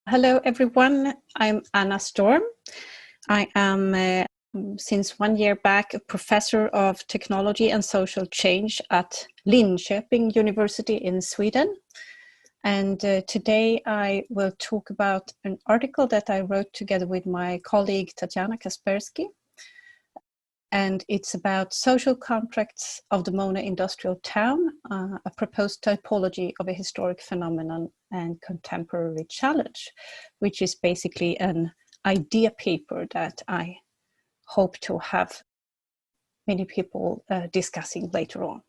Hello, everyone. I'm Anna Storm. I am, since 1 year back, a professor of technology and social change at Linköping University in Sweden. And today I will talk about an article that I wrote together with my colleague Tatiana Kaspersky. And it's about social contracts of the Mona industrial town, a proposed typology of a historic phenomenon and contemporary challenge, which is basically an idea paper that I hope to have many people discussing later on.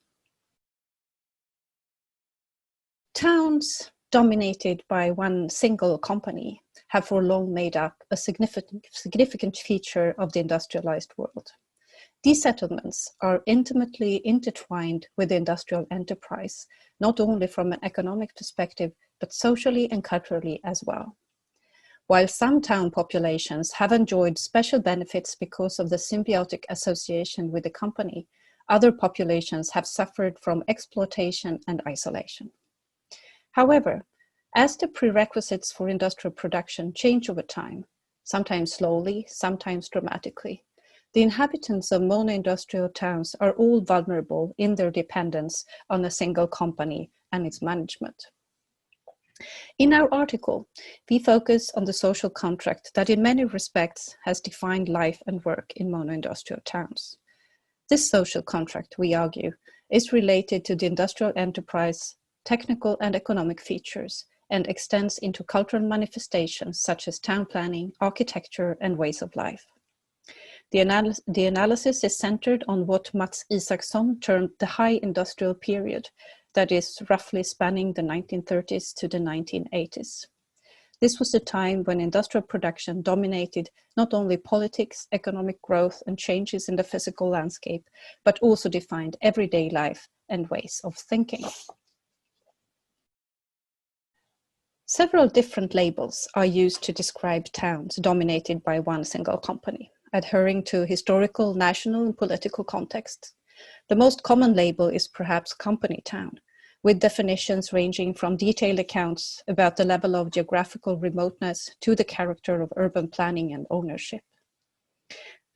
Towns dominated by one single company have for long made up a significant feature of the industrialized world. These settlements are intimately intertwined with the industrial enterprise, not only from an economic perspective, but socially and culturally as well. While some town populations have enjoyed special benefits because of the symbiotic association with the company, other populations have suffered from exploitation and isolation. However, as the prerequisites for industrial production change over time, sometimes slowly, sometimes dramatically, the inhabitants of Mona industrial towns are all vulnerable in their dependence on a single company and its management. In our article, we focus on the social contract that in many respects has defined life and work in Mona industrial towns. This social contract, we argue, is related to the industrial enterprise, technical and economic features, and extends into cultural manifestations such as town planning, architecture, and ways of life. The analysis is centered on what Mats Isaksson termed the high industrial period, that is roughly spanning the 1930s to the 1980s. This was the time when industrial production dominated not only politics, economic growth, and changes in the physical landscape, but also defined everyday life and ways of thinking. Several different labels are used to describe towns dominated by one single company, adhering to historical, national, and political contexts. The most common label is perhaps company town, with definitions ranging from detailed accounts about the level of geographical remoteness to the character of urban planning and ownership.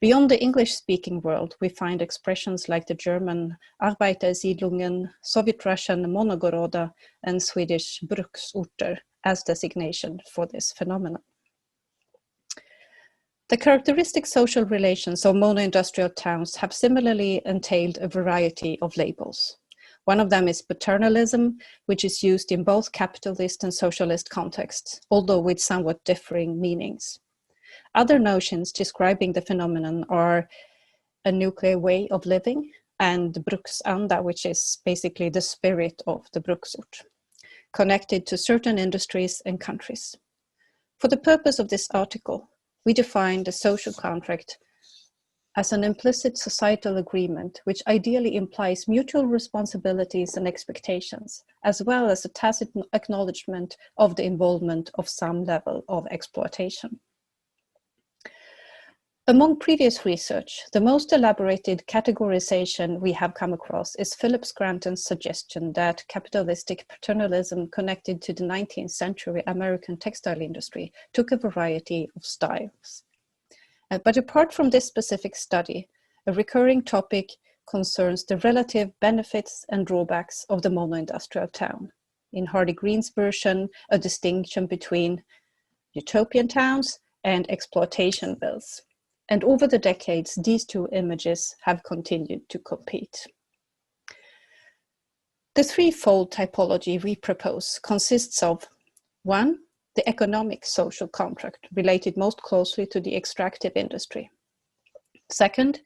Beyond the English-speaking world, we find expressions like the German Arbeitersiedlungen, Soviet-Russian Monogoroda, and Swedish Bruksorter as designation for this phenomenon. The characteristic social relations of Mona industrial towns have similarly entailed a variety of labels. One of them is paternalism, which is used in both capitalist and socialist contexts, although with somewhat differing meanings. Other notions describing the phenomenon are a nuclear way of living and bruksanda, which is basically the spirit of the bruksort, connected to certain industries and countries. For the purpose of this article, we define the social contract as an implicit societal agreement which ideally implies mutual responsibilities and expectations, as well as a tacit acknowledgement of the involvement of some level of exploitation. Among previous research, the most elaborated categorization we have come across is Philip Scranton's suggestion that capitalistic paternalism connected to the 19th century American textile industry took a variety of styles. But apart from this specific study, a recurring topic concerns the relative benefits and drawbacks of the mono-industrial town. In Hardy Green's version, a distinction between utopian towns and exploitation bills. And over the decades, these two images have continued to compete. The threefold typology we propose consists of 1, the economic social contract related most closely to the extractive industry. 2nd,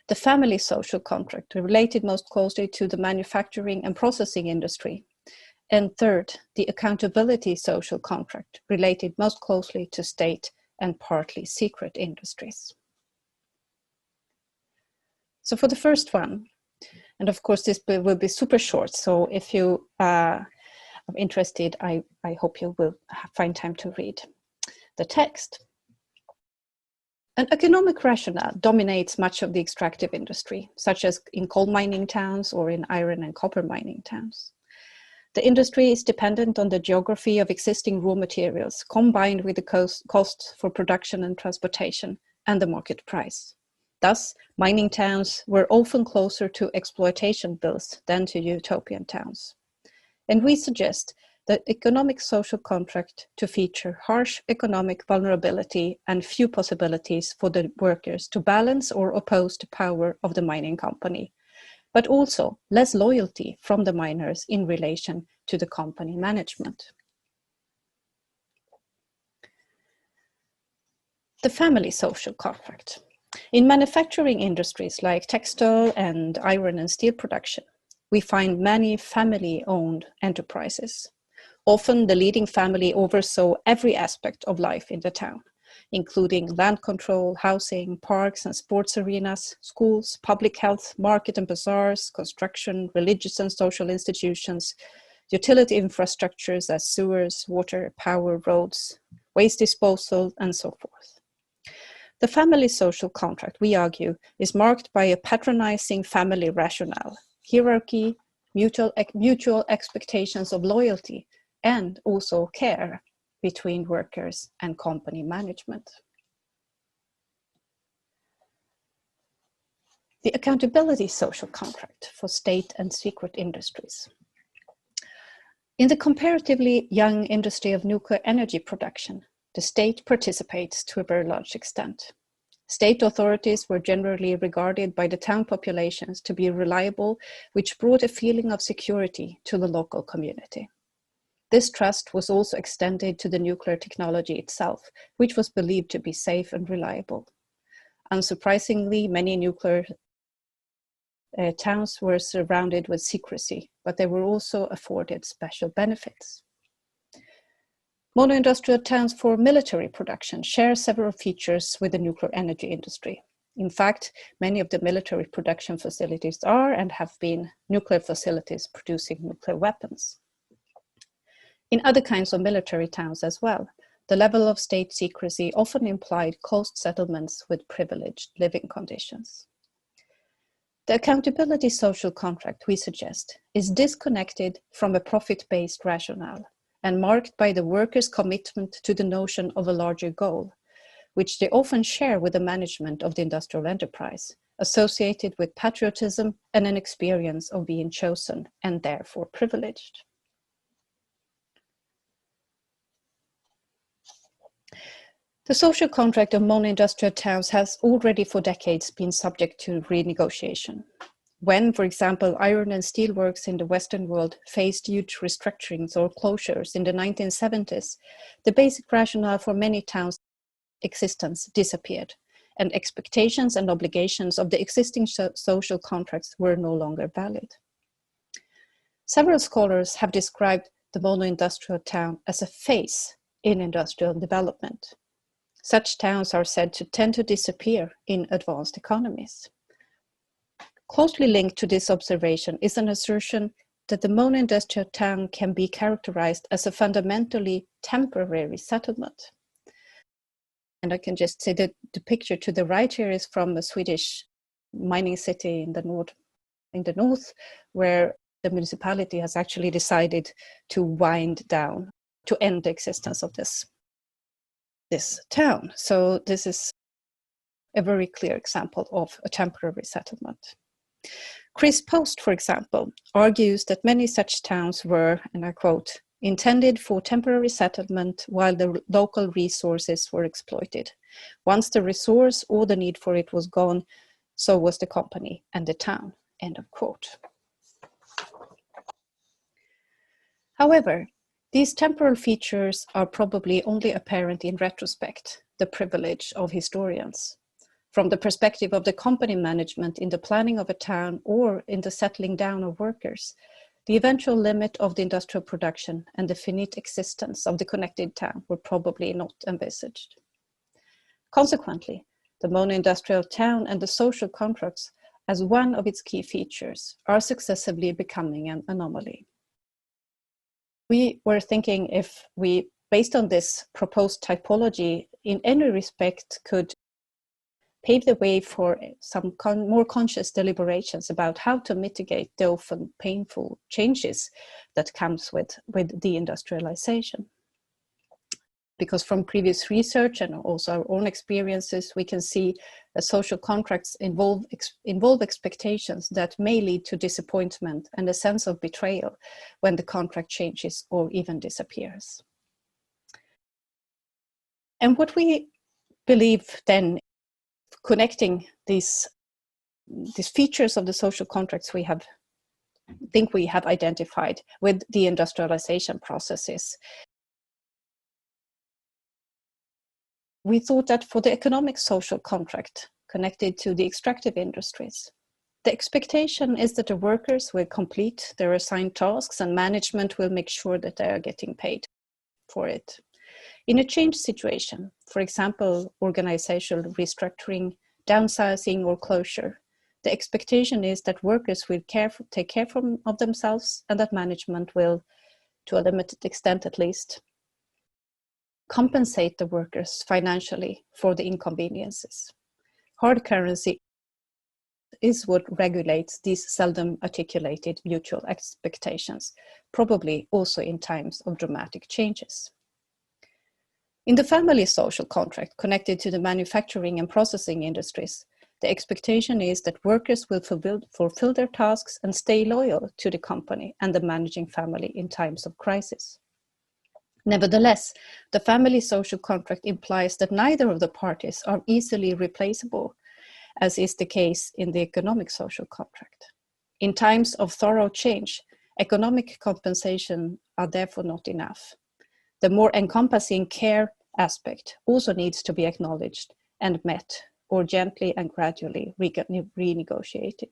the family social contract related most closely to the manufacturing and processing industry. And 3rd, the accountability social contract related most closely to state and partly secret industries. So for the first one, and of course this will be super short, so if you are interested, I hope you will find time to read the text. An economic rationale dominates much of the extractive industry, such as in coal mining towns or in iron and copper mining towns. The industry is dependent on the geography of existing raw materials, combined with the costs for production and transportation and the market price. Thus, mining towns were often closer to exploitation bills than to utopian towns. And we suggest the economic social contract to feature harsh economic vulnerability and few possibilities for the workers to balance or oppose the power of the mining company, but also less loyalty from the miners in relation to the company management. The family social contract. In manufacturing industries like textile and iron and steel production, we find many family-owned enterprises. Often the leading family oversaw every aspect of life in the town, including land control, housing, parks and sports arenas, schools, public health, market and bazaars, construction, religious and social institutions, utility infrastructures as sewers, water, power, roads, waste disposal, and so forth. The family social contract, we argue, is marked by a patronizing family rationale, hierarchy, mutual expectations of loyalty, and also care between workers and company management. The accountability social contract for state and secret industries. In the comparatively young industry of nuclear energy production, the state participates to a very large extent. State authorities were generally regarded by the town populations to be reliable, which brought a feeling of security to the local community. This trust was also extended to the nuclear technology itself, which was believed to be safe and reliable. Unsurprisingly, many nuclear towns were surrounded with secrecy, but they were also afforded special benefits. Mono-industrial towns for military production share several features with the nuclear energy industry. In fact, many of the military production facilities are and have been nuclear facilities producing nuclear weapons. In other kinds of military towns as well, the level of state secrecy often implied coast settlements with privileged living conditions. The accountability social contract, we suggest, is disconnected from a profit-based rationale and marked by the workers' commitment to the notion of a larger goal, which they often share with the management of the industrial enterprise, associated with patriotism and an experience of being chosen and therefore privileged. The social contract of mono-industrial towns has already for decades been subject to renegotiation. When, for example, iron and steel works in the Western world faced huge restructurings or closures in the 1970s, the basic rationale for many towns' existence disappeared, and expectations and obligations of the existing social contracts were no longer valid. Several scholars have described the mono-industrial town as a phase in industrial development. Such towns are said to tend to disappear in advanced economies. Closely linked to this observation is an assertion that the mono-industrial town can be characterized as a fundamentally temporary settlement. And I can just say that the picture to the right here is from a Swedish mining city in the north, where the municipality has actually decided to wind down, to end the existence of this town. So this is a very clear example of a temporary settlement. Chris Post, for example, argues that many such towns were, and I quote, intended for temporary settlement while the local resources were exploited. Once the resource or the need for it was gone, so was the company and the town, end of quote. However, these temporal features are probably only apparent in retrospect, the privilege of historians. From the perspective of the company management in the planning of a town or in the settling down of workers, the eventual limit of the industrial production and the finite existence of the connected town were probably not envisaged. Consequently, the mono-industrial town and the social contracts, as one of its key features, are successively becoming an anomaly. We were thinking if we, based on this proposed typology, in any respect could pave the way for some more conscious deliberations about how to mitigate the often painful changes that comes with deindustrialization. Because from previous research and also our own experiences, we can see that social contracts involve expectations that may lead to disappointment and a sense of betrayal when the contract changes or even disappears. And what we believe then, connecting these features of the social contracts we have identified with the industrialization processes, we thought that for the economic social contract connected to the extractive industries, the expectation is that the workers will complete their assigned tasks and management will make sure that they are getting paid for it. In a change situation, for example, organizational restructuring, downsizing or closure, the expectation is that workers will take care of themselves and that management will, to a limited extent at least, compensate the workers financially for the inconveniences. Hard currency is what regulates these seldom articulated mutual expectations, probably also in times of dramatic changes. In the family social contract connected to the manufacturing and processing industries, the expectation is that workers will fulfill their tasks and stay loyal to the company and the managing family in times of crisis. Nevertheless, the family social contract implies that neither of the parties are easily replaceable, as is the case in the economic social contract. In times of thorough change, economic compensation are therefore not enough. The more encompassing care aspect also needs to be acknowledged and met, or gently and gradually renegotiated.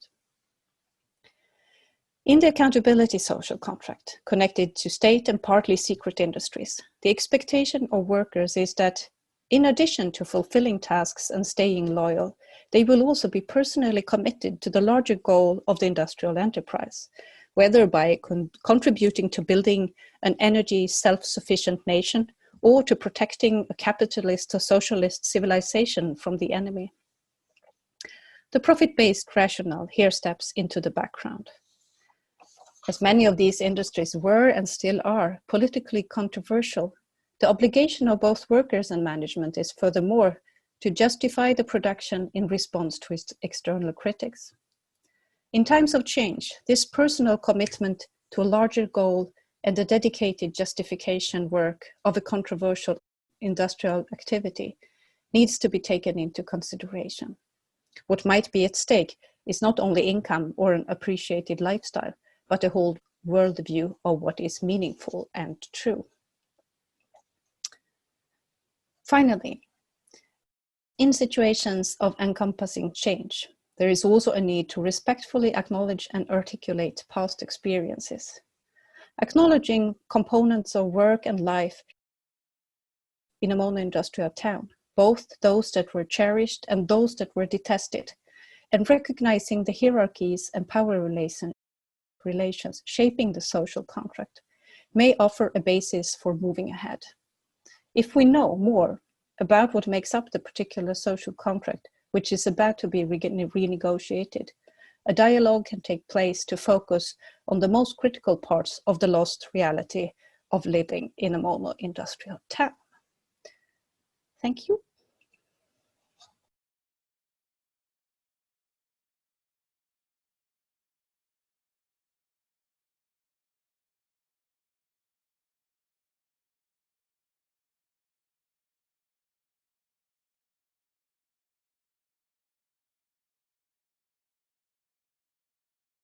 In the accountability social contract, connected to state and partly secret industries, the expectation of workers is that, in addition to fulfilling tasks and staying loyal, they will also be personally committed to the larger goal of the industrial enterprise, whether by contributing to building an energy self-sufficient nation or to protecting a capitalist or socialist civilization from the enemy. The profit-based rationale here steps into the background. As many of these industries were and still are politically controversial, the obligation of both workers and management is furthermore to justify the production in response to its external critics. In times of change, this personal commitment to a larger goal and the dedicated justification work of a controversial industrial activity needs to be taken into consideration. What might be at stake is not only income or an appreciated lifestyle, but a whole worldview of what is meaningful and true. Finally, in situations of encompassing change, there is also a need to respectfully acknowledge and articulate past experiences. Acknowledging components of work and life in a mono-industrial town, both those that were cherished and those that were detested, and recognizing the hierarchies and power relations shaping the social contract may offer a basis for moving ahead. If we know more about what makes up the particular social contract, which is about to be renegotiated, a dialogue can take place to focus on the most critical parts of the lost reality of living in a mono-industrial town. Thank you.